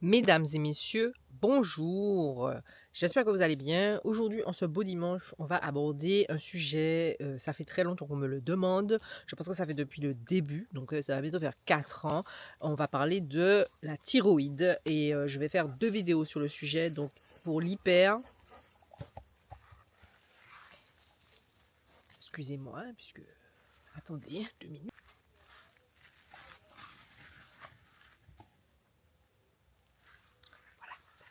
Mesdames et messieurs, bonjour. J'espère que vous allez bien. Aujourd'hui, en ce beau dimanche, on va aborder un sujet, ça fait très longtemps qu'on me le demande. Je pense que ça fait depuis le début, donc ça va bientôt faire 4 ans. On va parler de la thyroïde et je vais faire 2 vidéos sur le sujet. Donc pour l'hyper, excusez-moi, puisque attendez 2 minutes.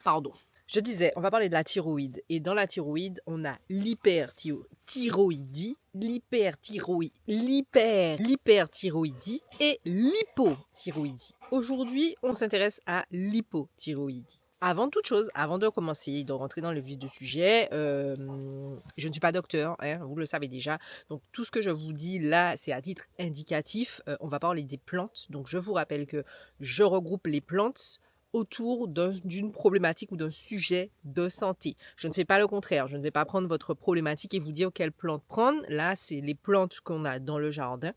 Pardon. Je disais, on va parler de la thyroïde. Et dans la thyroïde, on a l'hyperthyroïdie et l'hypothyroïdie. Aujourd'hui, on s'intéresse à l'hypothyroïdie. Avant toute chose, avant de commencer, de rentrer dans le vif du sujet, je ne suis pas docteur, hein, vous le savez déjà. Donc tout ce que je vous dis là, c'est à titre indicatif. On va parler des plantes. Donc je vous rappelle que je regroupe les plantes autour d'une problématique ou d'un sujet de santé. Je ne fais pas le contraire. Je ne vais pas prendre votre problématique et vous dire quelle plante prendre. Là, c'est les plantes qu'on a dans le jardin.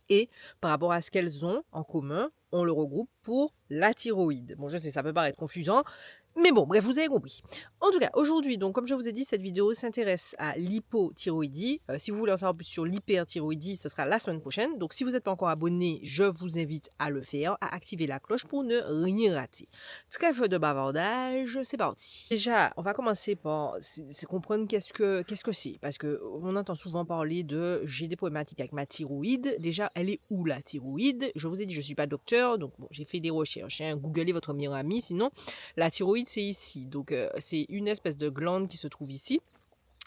Et par rapport à ce qu'elles ont en commun, on le regroupe pour la thyroïde. Bon, je sais, ça peut paraître confusant, mais bon, bref, vous avez compris. En tout cas, aujourd'hui, donc, comme je vous ai dit, cette vidéo s'intéresse à l'hypothyroïdie. Si vous voulez en savoir plus sur l'hyperthyroïdie, ce sera la semaine prochaine. Donc, si vous n'êtes pas encore abonné, je vous invite à le faire, à activer la cloche pour ne rien rater. Trêve de bavardage, c'est parti. Déjà, on va commencer par comprendre qu'est-ce que c'est. Parce qu'on entend souvent parler de j'ai des problématiques avec ma thyroïde. Déjà, elle est où la thyroïde? Je vous ai dit, je ne suis pas docteur, donc bon, j'ai fait des recherches. Hein. Googlez votre meilleur ami, sinon, la thyroïde, c'est ici. Donc, c'est une espèce de glande qui se trouve ici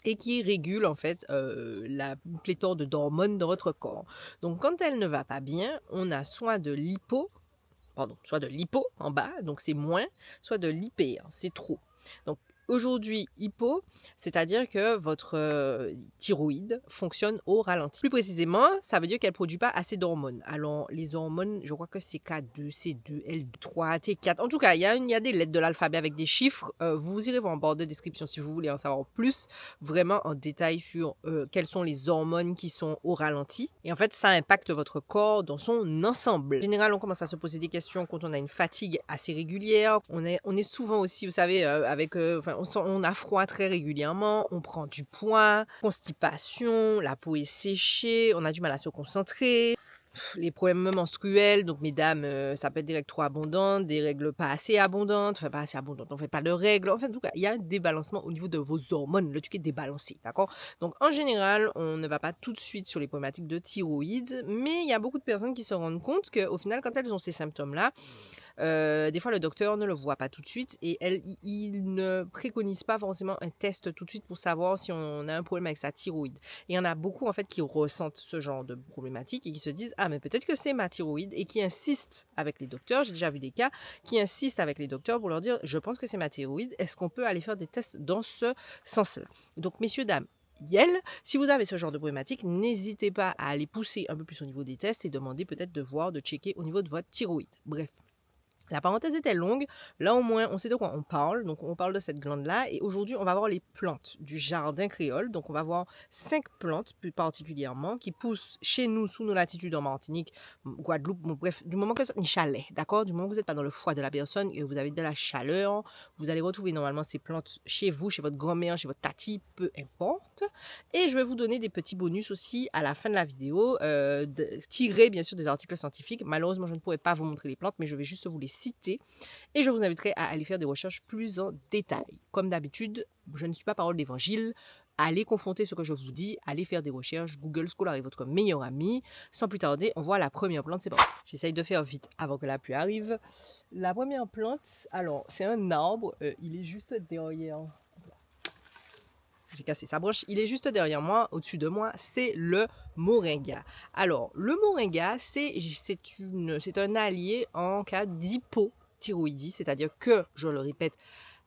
et qui régule en fait la pléthore d'hormones dans votre corps. Donc, quand elle ne va pas bien, on a soit de l'hypo en bas, donc c'est moins, soit de l'hyper, c'est trop. Donc, aujourd'hui, hypo, c'est-à-dire que votre thyroïde fonctionne au ralenti. Plus précisément, ça veut dire qu'elle ne produit pas assez d'hormones. Alors, les hormones, je crois que c'est K2, C2, L3, T4. En tout cas, il y a des lettres de l'alphabet avec des chiffres. Vous irez voir en barre de description si vous voulez en savoir plus, vraiment en détail sur quelles sont les hormones qui sont au ralenti. Et en fait, ça impacte votre corps dans son ensemble. En général, on commence à se poser des questions quand on a une fatigue assez régulière. On est souvent aussi, vous savez, on a froid très régulièrement, on prend du poids, constipation, la peau est séchée, on a du mal à se concentrer. Les problèmes menstruels, donc mesdames, ça peut être des règles trop abondantes, des règles pas assez abondantes, enfin pas assez abondantes, on fait pas de règles, enfin en tout cas, il y a un débalancement au niveau de vos hormones, le truc est débalancé, d'accord? Donc en général, on ne va pas tout de suite sur les problématiques de thyroïde, mais il y a beaucoup de personnes qui se rendent compte qu'au final, quand elles ont ces symptômes-là, des fois, le docteur ne le voit pas tout de suite et il ne préconise pas forcément un test tout de suite pour savoir si on a un problème avec sa thyroïde. Et il y en a beaucoup en fait qui ressentent ce genre de problématique et qui se disent ah mais peut-être que c'est ma thyroïde et qui insistent avec les docteurs. J'ai déjà vu des cas qui insistent avec les docteurs pour leur dire je pense que c'est ma thyroïde. Est-ce qu'on peut aller faire des tests dans ce sens-là? Donc messieurs dames. Si vous avez ce genre de problématique, n'hésitez pas à aller pousser un peu plus au niveau des tests et demander peut-être de voir, de checker au niveau de votre thyroïde. Bref. La parenthèse était longue, là au moins on sait de quoi on parle, donc on parle de cette glande-là, et aujourd'hui on va voir les plantes du jardin créole, donc on va voir 5 plantes plus particulièrement qui poussent chez nous sous nos latitudes en Martinique, Guadeloupe, bref, du moment que c'est un chalet, d'accord, du moment que vous n'êtes pas dans le foie de la personne et que vous avez de la chaleur, vous allez retrouver normalement ces plantes chez vous, chez votre grand-mère, chez votre tati, peu importe, et je vais vous donner des petits bonus aussi à la fin de la vidéo, tirés bien sûr des articles scientifiques. Malheureusement je ne pourrai pas vous montrer les plantes, mais je vais juste vous les citer et je vous inviterai à aller faire des recherches plus en détail. Comme d'habitude, je ne suis pas parole d'évangile. Allez confronter ce que je vous dis, allez faire des recherches. Google Scholar est votre meilleur ami. Sans plus tarder, on voit la première plante, c'est parti. J'essaye de faire vite avant que la pluie arrive. La première plante, alors c'est un arbre, il est juste derrière. J'ai cassé sa branche, il est juste derrière moi, au-dessus de moi, c'est le moringa. Alors, le moringa, c'est un allié en cas d'hypothyroïdie, c'est-à-dire que, je le répète,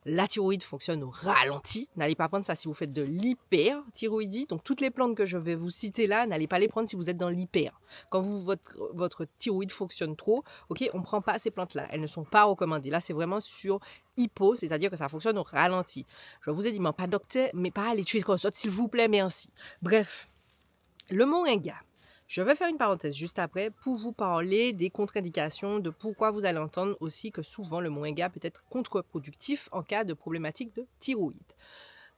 la thyroïde fonctionne au ralenti. N'allez pas prendre ça si vous faites de l'hyperthyroïdie. Donc, toutes les plantes que je vais vous citer là, n'allez pas les prendre si vous êtes dans l'hyper. Quand votre thyroïde fonctionne trop, ok, on ne prend pas ces plantes-là. Elles ne sont pas recommandées. Là, c'est vraiment sur hypo, c'est-à-dire que ça fonctionne au ralenti. Je vous ai dit, pas docteur, mais pas aller tuer comme ça, s'il vous plaît, merci. Bref, le moringa. Je vais faire une parenthèse juste après pour vous parler des contre-indications, de pourquoi vous allez entendre aussi que souvent le moringa peut être contre-productif en cas de problématique de thyroïde.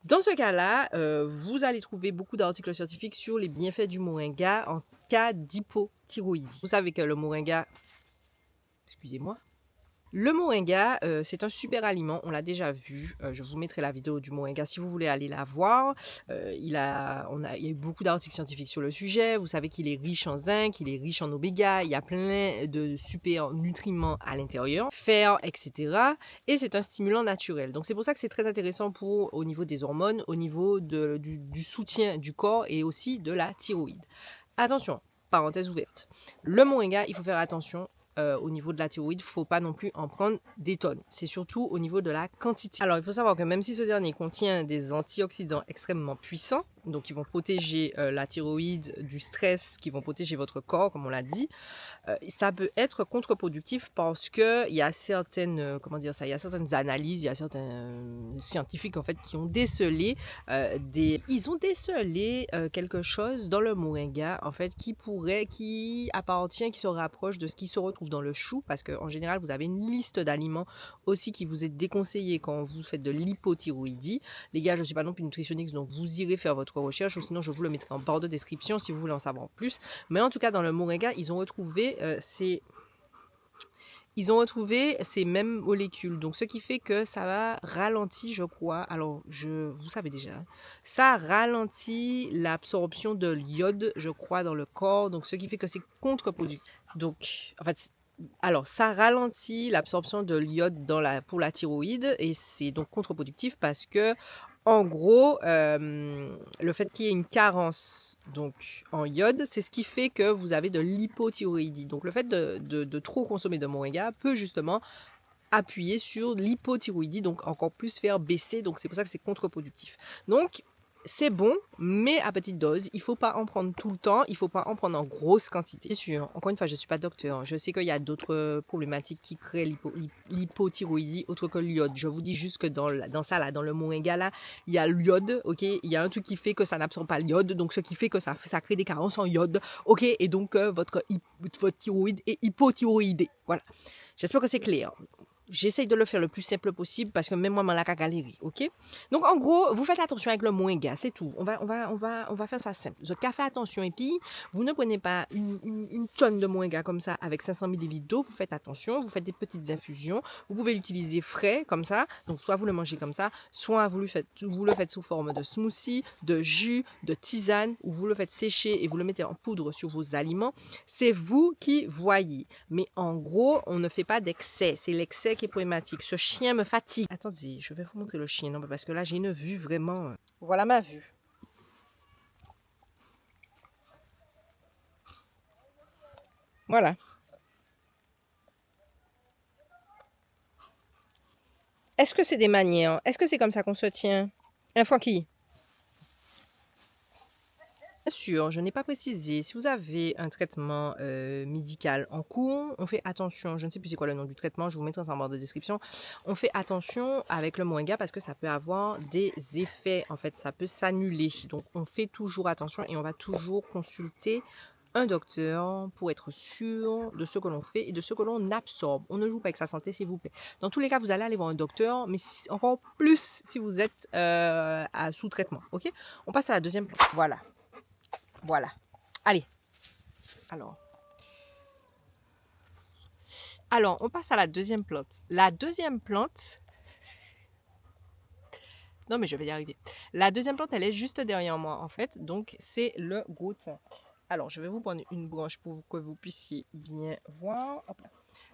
Dans ce cas-là, vous allez trouver beaucoup d'articles scientifiques sur les bienfaits du moringa en cas d'hypothyroïdie. Vous savez que le moringa, excusez-moi, le moringa, c'est un super aliment, on l'a déjà vu. Je vous mettrai la vidéo du moringa si vous voulez aller la voir. Il y a eu beaucoup d'articles scientifiques sur le sujet. Vous savez qu'il est riche en zinc, il est riche en oméga, il y a plein de super nutriments à l'intérieur, fer, etc. Et c'est un stimulant naturel. Donc c'est pour ça que c'est très intéressant au niveau des hormones, au niveau du soutien du corps et aussi de la thyroïde. Attention, parenthèse ouverte. Le moringa, il faut faire attention. Au niveau de la thyroïde, il ne faut pas non plus en prendre des tonnes. C'est surtout au niveau de la quantité. Alors, il faut savoir que même si ce dernier contient des antioxydants extrêmement puissants, donc qui vont protéger la thyroïde du stress, qui vont protéger votre corps, comme on l'a dit, ça peut être contre-productif parce que il y a certaines, il y a certaines analyses, il y a certains scientifiques en fait qui ont décelé quelque chose dans le moringa en fait qui se rapproche de ce qui se retrouve dans le chou, parce qu'en général vous avez une liste d'aliments aussi qui vous est déconseillée quand vous faites de l'hypothyroïdie. Les gars, je ne suis pas non plus nutritionniste, donc vous irez faire votre recherche, ou sinon je vous le mettrai en barre de description si vous voulez en savoir plus. Mais en tout cas, dans le moringa, ils ont retrouvé ces mêmes molécules. Donc, ce qui fait que ça va ralentir, je crois. Alors, vous savez déjà, ça ralentit l'absorption de l'iode, je crois, dans le corps. Donc, ce qui fait que c'est contre-productif. Donc, en fait, alors, ça ralentit l'absorption de l'iode pour la thyroïde et c'est donc contre-productif parce que, en gros, le fait qu'il y ait une carence donc en iode, c'est ce qui fait que vous avez de l'hypothyroïdie. Donc, le fait de trop consommer de moringa peut justement appuyer sur l'hypothyroïdie, donc encore plus faire baisser. Donc, c'est pour ça que c'est contre-productif. Donc, c'est bon, mais à petite dose. Il ne faut pas en prendre tout le temps. Il ne faut pas en prendre en grosse quantité. C'est sûr. Encore une fois, je ne suis pas docteur. Je sais qu'il y a d'autres problématiques qui créent l'hypothyroïdie autre que l'iode. Je vous dis juste que dans le moringa, là, il y a l'iode, ok. Il y a un truc qui fait que ça n'absorbe pas l'iode, donc ce qui fait que ça crée des carences en iode, ok. Et donc votre thyroïde est hypothyroïdée. Voilà. J'espère que c'est clair. J'essaye de le faire le plus simple possible parce que même moi, je suis galérer, ok? Donc, en gros, vous faites attention avec le moringa, c'est tout. On va faire ça simple. Vous faites attention et puis, vous ne prenez pas une tonne de moringa comme ça avec 500 ml d'eau. Vous faites attention, vous faites des petites infusions. Vous pouvez l'utiliser frais comme ça. Donc, soit vous le mangez comme ça, soit vous le faites sous forme de smoothie, de jus, de tisane, ou vous le faites sécher et vous le mettez en poudre sur vos aliments. C'est vous qui voyez. Mais en gros, on ne fait pas d'excès. C'est l'excès qui est problématique. Ce chien me fatigue. Attendez, je vais vous montrer le chien, non, parce que là j'ai une vue vraiment. Voilà ma vue. Voilà. Est-ce que c'est des manières? Est-ce que c'est comme ça qu'on se tient? Un Francky. Bien sûr, je n'ai pas précisé. Si vous avez un traitement médical en cours, on fait attention. Je ne sais plus c'est quoi le nom du traitement, je vous mettrai en barre de description. On fait attention avec le moringa parce que ça peut avoir des effets. En fait, ça peut s'annuler. Donc, on fait toujours attention et on va toujours consulter un docteur pour être sûr de ce que l'on fait et de ce que l'on absorbe. On ne joue pas avec sa santé, s'il vous plaît. Dans tous les cas, vous allez aller voir un docteur, mais encore plus si vous êtes sous traitement. Ok? On passe à la deuxième plante. Voilà. Voilà. Allez. Alors, on passe à la deuxième plante. La deuxième plante... Non, mais je vais y arriver. La deuxième plante, elle est juste derrière moi, en fait. Donc, c'est le gros thym. Alors, je vais vous prendre une branche pour que vous puissiez bien voir. Hop là.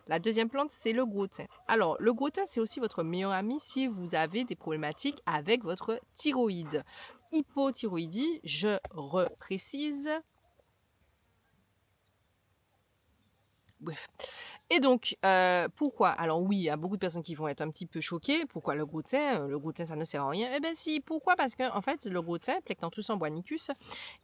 La deuxième plante, c'est le gros thym. Alors, le gros thym, c'est aussi votre meilleur ami si vous avez des problématiques avec votre thyroïde. Hypothyroïdie, je reprécise. Bref. Et donc, pourquoi? Alors oui, il y a beaucoup de personnes qui vont être un petit peu choquées. Pourquoi le gros thym? Le gros thym, ça ne sert à rien. Eh bien si, pourquoi? Parce que en fait, le gros thym, Plectanthus amboinicus,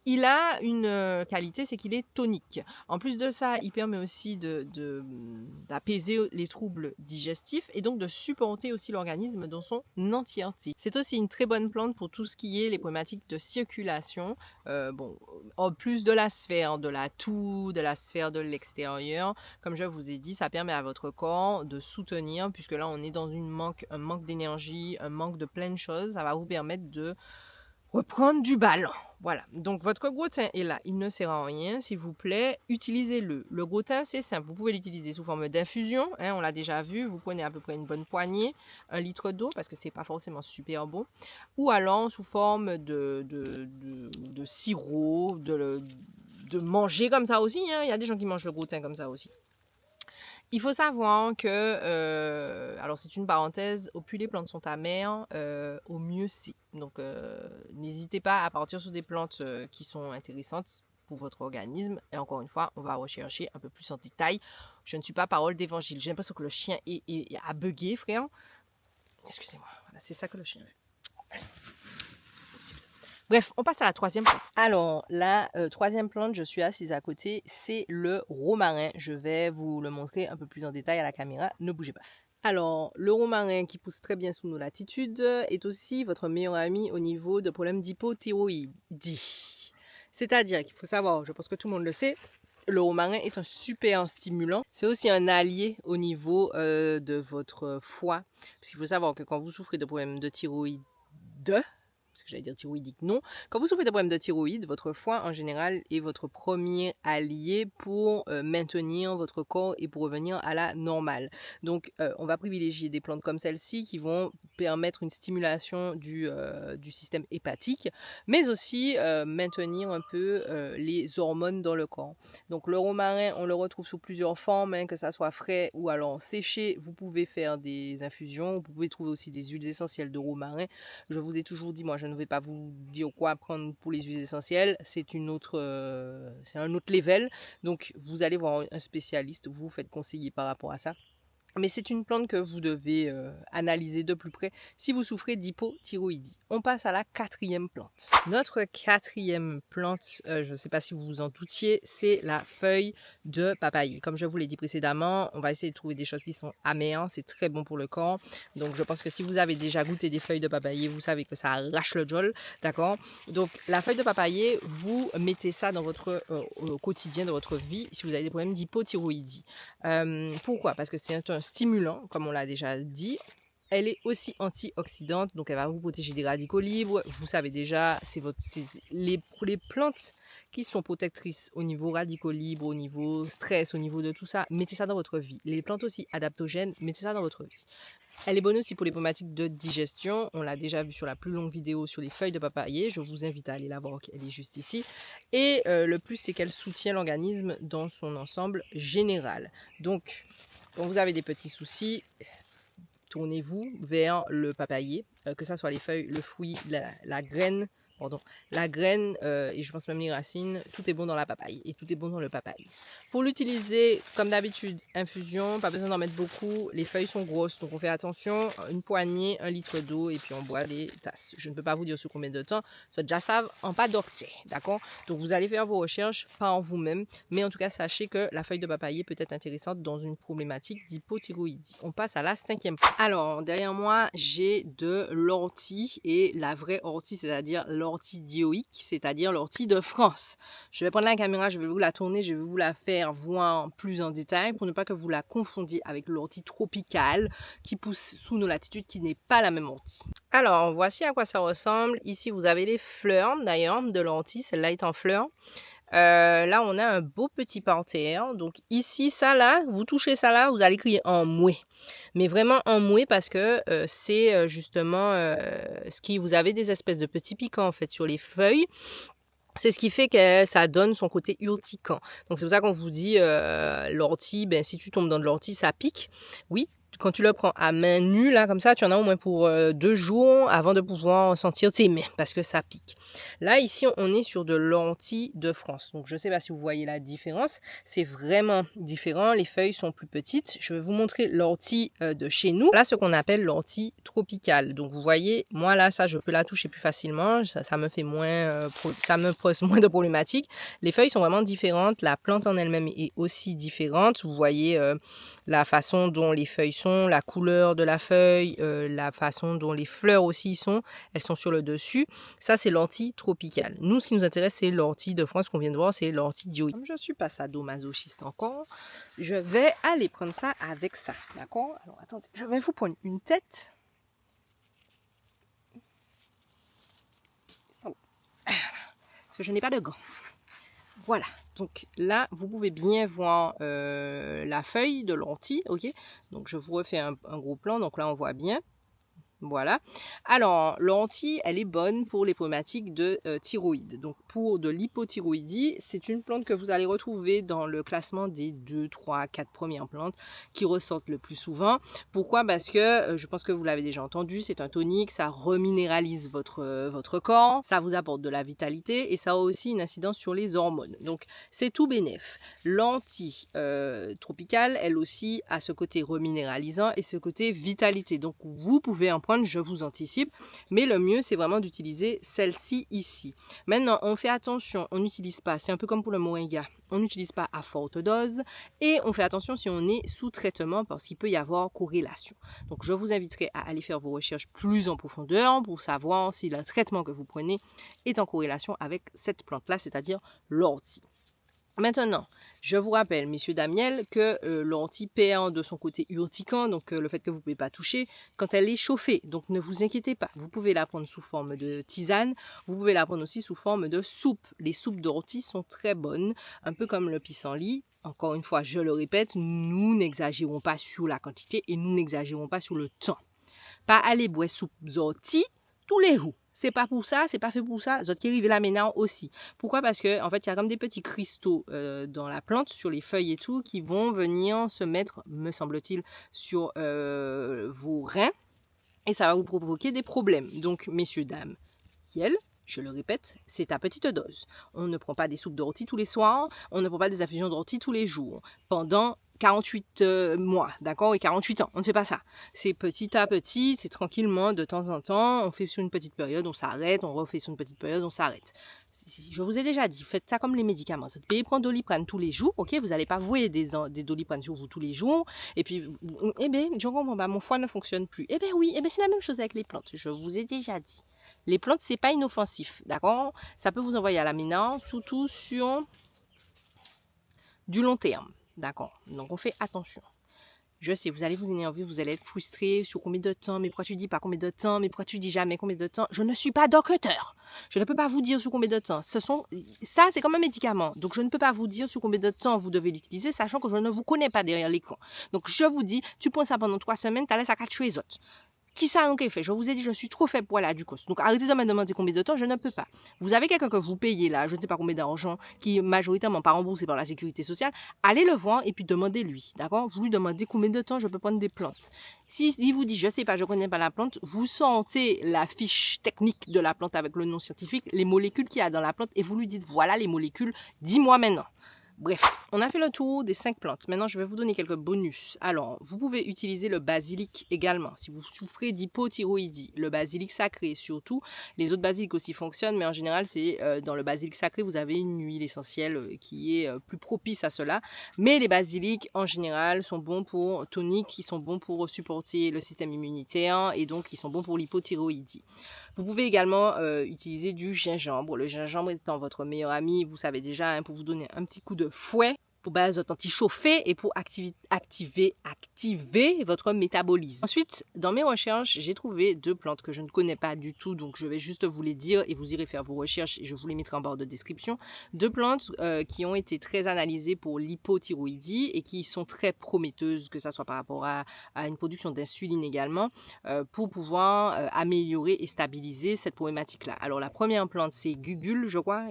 il a une qualité, c'est qu'il est tonique. En plus de ça, il permet aussi d'apaiser les troubles digestifs et donc de supporter aussi l'organisme dans son entièreté. C'est aussi une très bonne plante pour tout ce qui est les problématiques de circulation. Bon, en plus de la sphère de la toux, de la sphère de l'extérieur, comme je vous ai dit, ça permet à votre corps de soutenir, puisque là on est dans un manque d'énergie, un manque de plein de choses. Ça va vous permettre de reprendre du ballon. Voilà. Donc votre gros thym est là. Il ne sert à rien. S'il vous plaît, utilisez-le. Le gros thym, c'est simple. Vous pouvez l'utiliser sous forme d'infusion. Hein, on l'a déjà vu. Vous prenez à peu près une bonne poignée, 1 litre d'eau, parce que c'est pas forcément super bon. Ou alors sous forme de sirop, de manger comme ça aussi. Hein. Il y a des gens qui mangent le gros thym comme ça aussi. Il faut savoir que, alors c'est une parenthèse, au plus les plantes sont amères, au mieux c'est. Donc n'hésitez pas à partir sur des plantes qui sont intéressantes pour votre organisme. Et encore une fois, on va rechercher un peu plus en détail. Je ne suis pas parole d'évangile. J'ai l'impression que le chien a bugué, frère. Excusez-moi, voilà, c'est ça que le chien veut. Bref, on passe à la troisième plante. Alors, la troisième plante, je suis assise à côté, c'est le romarin. Je vais vous le montrer un peu plus en détail à la caméra, ne bougez pas. Alors, le romarin qui pousse très bien sous nos latitudes est aussi votre meilleur ami au niveau de problèmes d'hypothyroïdie. C'est-à-dire qu'il faut savoir, je pense que tout le monde le sait, le romarin est un super stimulant. C'est aussi un allié au niveau de votre foie. Parce qu'il faut savoir que quand vous souffrez de problèmes de thyroïde, parce que j'allais dire thyroïdique, non. Quand vous souffrez de problèmes de thyroïde, votre foie en général est votre premier allié pour maintenir votre corps et pour revenir à la normale. Donc on va privilégier des plantes comme celle-ci qui vont permettre une stimulation du système hépatique, mais aussi maintenir un peu les hormones dans le corps. Donc le romarin, on le retrouve sous plusieurs formes, hein, que ça soit frais ou alors séché. Vous pouvez faire des infusions, vous pouvez trouver aussi des huiles essentielles de romarin. Je vous ai toujours dit, moi je ne vais pas vous dire quoi prendre pour les huiles essentielles, c'est un autre level. Donc vous allez voir un spécialiste, vous vous faites conseiller par rapport à ça. Mais c'est une plante que vous devez analyser de plus près si vous souffrez d'hypothyroïdie. On passe à la quatrième plante. Notre quatrième plante, je ne sais pas si vous vous en doutiez, c'est la feuille de papaye. Comme je vous l'ai dit précédemment, on va essayer de trouver des choses qui sont amères. C'est très bon pour le corps. Donc je pense que si vous avez déjà goûté des feuilles de papaye, vous savez que ça arrache le jol. D'accord? Donc la feuille de papaye, vous mettez ça dans votre quotidien, dans votre vie, si vous avez des problèmes d'hypothyroïdie. Pourquoi? Parce que c'est un stimulant, comme on l'a déjà dit. Elle est aussi antioxydante, donc elle va vous protéger des radicaux libres. Vous savez déjà, les plantes qui sont protectrices au niveau radicaux libres, au niveau stress, au niveau de tout ça. Mettez ça dans votre vie. Les plantes aussi adaptogènes, mettez ça dans votre vie. Elle est bonne aussi pour les problématiques de digestion. On l'a déjà vu sur la plus longue vidéo sur les feuilles de papayer. Je vous invite à aller la voir, elle est juste ici. Et le plus, c'est qu'elle soutient l'organisme dans son ensemble général. Donc, quand vous avez des petits soucis, tournez-vous vers le papayer, que ce soit les feuilles, le fruit, la graine. La graine et je pense même les racines, tout est bon dans la papaye et tout est bon dans le papaye. Pour l'utiliser, comme d'habitude, infusion, pas besoin d'en mettre beaucoup. Les feuilles sont grosses, donc on fait attention. Une poignée, 1 litre d'eau et puis on boit des tasses. Je ne peux pas vous dire sur combien de temps. Ça déjà savent en pas d'octet, d'accord? Donc vous allez faire vos recherches par vous-même, mais en tout cas sachez que la feuille de papayer peut être intéressante dans une problématique d'hypothyroïdie. On passe à la 5e. Alors derrière moi, j'ai de l'ortie et la vraie ortie, c'est-à-dire l'ortie dioïque, c'est-à-dire l'ortie de France. Je vais prendre la caméra, je vais vous la tourner, je vais vous la faire voir plus en détail pour ne pas que vous la confondiez avec l'ortie tropicale qui pousse sous nos latitudes, qui n'est pas la même ortie. Alors, voici à quoi ça ressemble. Ici, vous avez les fleurs d'ailleurs de l'ortie, celle-là est en fleurs. Là, on a un beau petit parterre. Donc ici, ça là, vous touchez ça là, vous allez crier en mouet. Mais vraiment en mouet parce que c'est justement ce qui vous avez des espèces de petits piquants en fait sur les feuilles. C'est ce qui fait que ça donne son côté urticant. Donc c'est pour ça qu'on vous dit l'ortie, ben si tu tombes dans de l'ortie, ça pique. Oui, quand tu le prends à main nue, là, comme ça, tu en as au moins pour 2 jours avant de pouvoir sentir tes mains, parce que ça pique. Là, ici, on est sur de l'ortie de France. Donc, je ne sais pas si vous voyez la différence. C'est vraiment différent. Les feuilles sont plus petites. Je vais vous montrer l'ortie de chez nous. Là, ce qu'on appelle l'ortie tropicale. Donc, vous voyez, moi, là, ça, je peux la toucher plus facilement. Ça me fait moins, ça me pose moins de problématiques. Les feuilles sont vraiment différentes. La plante en elle-même est aussi différente. Vous voyez la façon dont les feuilles sont, la couleur de la feuille, la façon dont les fleurs aussi sont, elles sont sur le dessus. Ça, c'est l'ortie tropicale. Nous, ce qui nous intéresse, c'est l'ortie de France qu'on vient de voir, c'est l'ortie dioïde. Comme je suis pas sadomasochiste encore, je vais aller prendre ça avec ça, d'accord? Alors, attendez, je vais vous prendre une tête. Parce que je n'ai pas de gants. Voilà, donc là, vous pouvez bien voir la feuille de l'ortie, ok? Donc, je vous refais un gros plan, donc là, on voit bien. Voilà. Alors, l'ortie, elle est bonne pour les problématiques de thyroïde. Donc, pour de l'hypothyroïdie, c'est une plante que vous allez retrouver dans le classement des 2, 3, 4 premières plantes qui ressortent le plus souvent. Pourquoi? Parce que, je pense que vous l'avez déjà entendu, c'est un tonique, ça reminéralise votre corps, ça vous apporte de la vitalité et ça a aussi une incidence sur les hormones. Donc, c'est tout bénef. L'ortie tropicale, elle aussi, a ce côté reminéralisant et ce côté vitalité. Donc, vous pouvez en prendre, je vous anticipe, mais le mieux, c'est vraiment d'utiliser celle-ci ici. Maintenant, on fait attention, on n'utilise pas, c'est un peu comme pour le moringa, on n'utilise pas à forte dose et on fait attention si on est sous traitement parce qu'il peut y avoir corrélation. Donc, je vous inviterai à aller faire vos recherches plus en profondeur pour savoir si le traitement que vous prenez est en corrélation avec cette plante-là, c'est-à-dire l'ortie. Maintenant, je vous rappelle, messieurs Damiel, que l'ortie perd de son côté urticant, donc le fait que vous ne pouvez pas toucher, quand elle est chauffée. Donc ne vous inquiétez pas, vous pouvez la prendre sous forme de tisane, vous pouvez la prendre aussi sous forme de soupe. Les soupes d'ortie sont très bonnes, un peu comme le pissenlit. Encore une fois, je le répète, nous n'exagérons pas sur la quantité et nous n'exagérons pas sur le temps. Pas aller boire soupe d'ortie tous les jours. C'est pas pour ça, c'est pas fait pour ça. Zot qui arrive là maintenant aussi. Pourquoi? Parce que en fait, il y a comme des petits cristaux dans la plante, sur les feuilles et tout, qui vont venir se mettre, me semble-t-il, sur vos reins. Et ça va vous provoquer des problèmes. Donc, messieurs, dames, je le répète, c'est à petite dose. On ne prend pas des soupes d'ortie tous les soirs, on ne prend pas des infusions d'ortie tous les jours. Pendant 48 mois, d'accord, et 48 ans. On ne fait pas ça. C'est petit à petit, c'est tranquillement, de temps en temps. On fait sur une petite période, on s'arrête, on refait sur une petite période, on s'arrête. Je vous ai déjà dit, faites ça comme les médicaments. Vous pouvez prendre Doliprane tous les jours, ok? Vous n'allez pas vouer des Doliprane sur vous tous les jours. Et puis, eh bien, je comprends pas, mon foie ne fonctionne plus. Eh bien oui, eh bien c'est la même chose avec les plantes. Je vous ai déjà dit. Les plantes, c'est pas inoffensif, d'accord? Ça peut vous envoyer à la ménage, surtout sur du long terme. D'accord. Donc, on fait attention. Je sais, vous allez vous énerver, vous allez être frustré sur combien de temps, mais pourquoi tu dis pas combien de temps, mais pourquoi tu dis jamais combien de temps. Je ne suis pas docteur. Je ne peux pas vous dire sur combien de temps. Ça, c'est comme un médicament. Donc, je ne peux pas vous dire sur combien de temps vous devez l'utiliser, sachant que je ne vous connais pas derrière l'écran. Donc, je vous dis, tu prends ça pendant 3 semaines, tu laisses à 4 les autres. Qui ça en fait? Je vous ai dit, je suis trop faible pour aller à du cost. Donc arrêtez de me demander combien de temps, je ne peux pas. Vous avez quelqu'un que vous payez là, je ne sais pas combien d'argent, qui est majoritairement pas remboursé par la sécurité sociale, allez le voir et puis demandez-lui, d'accord? Vous lui demandez combien de temps je peux prendre des plantes. S'il vous dit, je sais pas, je connais pas la plante, vous sentez la fiche technique de la plante avec le nom scientifique, les molécules qu'il y a dans la plante et vous lui dites, voilà les molécules, dis-moi maintenant. Bref, on a fait le tour des 5 plantes. Maintenant, je vais vous donner quelques bonus. Alors, vous pouvez utiliser le basilic également. Si vous souffrez d'hypothyroïdie, le basilic sacré surtout. Les autres basilics aussi fonctionnent, mais en général, c'est dans le basilic sacré, vous avez une huile essentielle qui est plus propice à cela. Mais les basilics, en général, sont bons pour tonique, qui sont bons pour supporter le système immunitaire et donc ils sont bons pour l'hypothyroïdie. Vous pouvez également utiliser du gingembre. Le gingembre étant votre meilleur ami, vous savez déjà, hein, pour vous donner un petit coup de fouet, pour base anti-chauffer et pour activer votre métabolisme. Ensuite, dans mes recherches, j'ai trouvé 2 plantes que je ne connais pas du tout, donc je vais juste vous les dire et vous irez faire vos recherches et je vous les mettrai en barre de description. 2 plantes qui ont été très analysées pour l'hypothyroïdie et qui sont très prometteuses, que ce soit par rapport à une production d'insuline également, pour pouvoir améliorer et stabiliser cette problématique-là. Alors la première plante, c'est Gugule, je crois.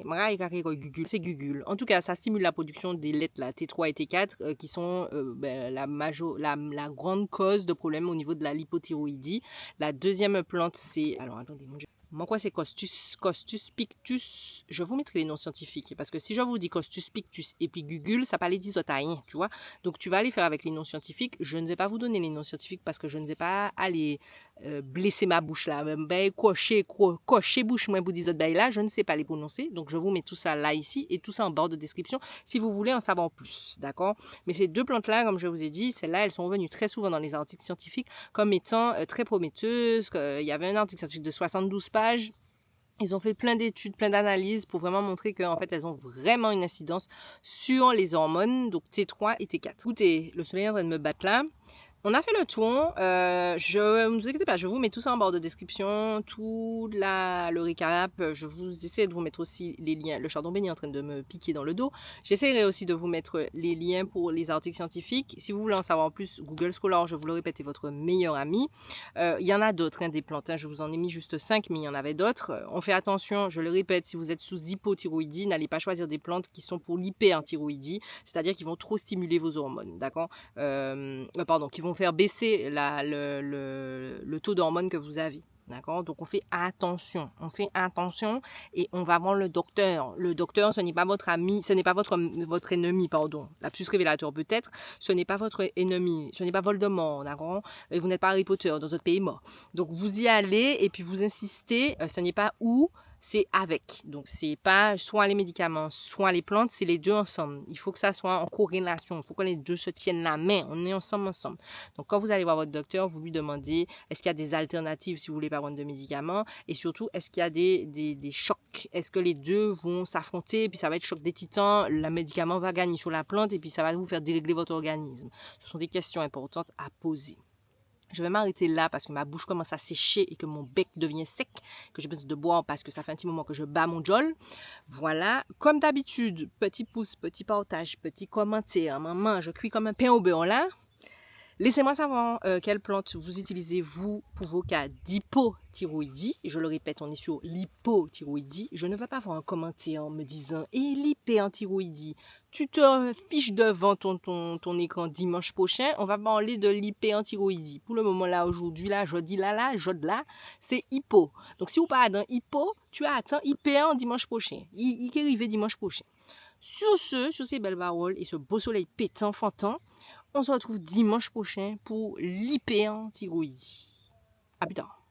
C'est Gugule. En tout cas, ça stimule la production des lettres là, la T3 et T4, qui sont la grande cause de problème au niveau de la lipothyroïdie. La deuxième plante, c'est... Alors, attendez, mon Dieu. Moi, quoi, c'est Costus pictus. Je vous mettrai les noms scientifiques. Parce que si je vous dis Costus pictus et puis Google, ça parlait d'isotaïen, tu vois. Donc, tu vas aller faire avec les noms scientifiques. Je ne vais pas vous donner les noms scientifiques parce que je ne vais pas aller blesser ma bouche là. Ben, cocher bouche, moi, vous dites là, je ne sais pas les prononcer. Donc, je vous mets tout ça là, ici, et tout ça en barre de description si vous voulez en savoir plus. D'accord? Mais ces deux plantes-là, comme je vous ai dit, celles-là, elles sont venues très souvent dans les articles scientifiques comme étant très prometteuses. Il y avait un article scientifique de 72 pages. Ils ont fait plein d'études, plein d'analyses pour vraiment montrer qu'en fait, elles ont vraiment une incidence sur les hormones, donc T3 et T4. Écoutez, le soleil est en train de me battre là. On a fait le tour. Je ne vous inquiétez pas, je vous mets tout ça en barre de description, tout le récap. Je vous essaie de vous mettre aussi les liens. Le chardon béni est en train de me piquer dans le dos. J'essaierai aussi de vous mettre les liens pour les articles scientifiques. Si vous voulez en savoir plus, Google Scholar, je vous le répète, est votre meilleur ami. Il y en a d'autres, des plantes. Je vous en ai mis juste 5, mais il y en avait d'autres. On fait attention, je le répète, si vous êtes sous hypothyroïdie, n'allez pas choisir des plantes qui sont pour l'hyperthyroïdie, c'est-à-dire qui vont trop stimuler vos hormones, d'accord, qui vont faire baisser le taux d'hormones que vous avez. D'accord? Donc, on fait attention et on va voir le docteur. Le docteur, ce n'est pas votre ami, ce n'est pas votre ennemi, pardon. La plus révélateur peut-être, ce n'est pas votre ennemi, ce n'est pas Voldemort, d'accord? Et vous n'êtes pas Harry Potter dans votre pays mort. Donc, vous y allez et puis vous insistez, ce n'est pas où, c'est avec. Donc, c'est pas soit les médicaments, soit les plantes, c'est les deux ensemble. Il faut que ça soit en corrélation. Il faut que les deux se tiennent la main. On est ensemble. Donc, quand vous allez voir votre docteur, vous lui demandez est-ce qu'il y a des alternatives si vous voulez pas prendre de médicaments et surtout, est-ce qu'il y a des chocs? Est-ce que les deux vont s'affronter et puis ça va être choc des titans, le médicament va gagner sur la plante et puis ça va vous faire dérégler votre organisme? Ce sont des questions importantes à poser. Je vais m'arrêter là parce que ma bouche commence à sécher et que mon bec devient sec, que j'ai besoin de boire parce que ça fait un petit moment que je bats mon jol. Voilà, comme d'habitude, petit pouce, petit partage, petit commentaire. Maman, je cuis comme un pain au beurre là. Laissez-moi savoir quelle plante vous utilisez vous pour vos cas d'hypothyroïdie. Je le répète, on est sur l'hypothyroïdie. Je ne vais pas voir un commentaire en me disant « Et l'hyperthyroïdie, tu te fiches devant ton écran dimanche prochain. On va parler de l'hyperthyroïdie. » Pour le moment là, aujourd'hui, là, jeudi là, c'est hypo. Donc si vous parlez d'un hypo, tu attends hyper dimanche prochain. Il est arrivé dimanche prochain. Sur ces belles paroles et ce beau soleil pétant, fantant, on se retrouve dimanche prochain pour l'hyperthyroïdie. À plus tard.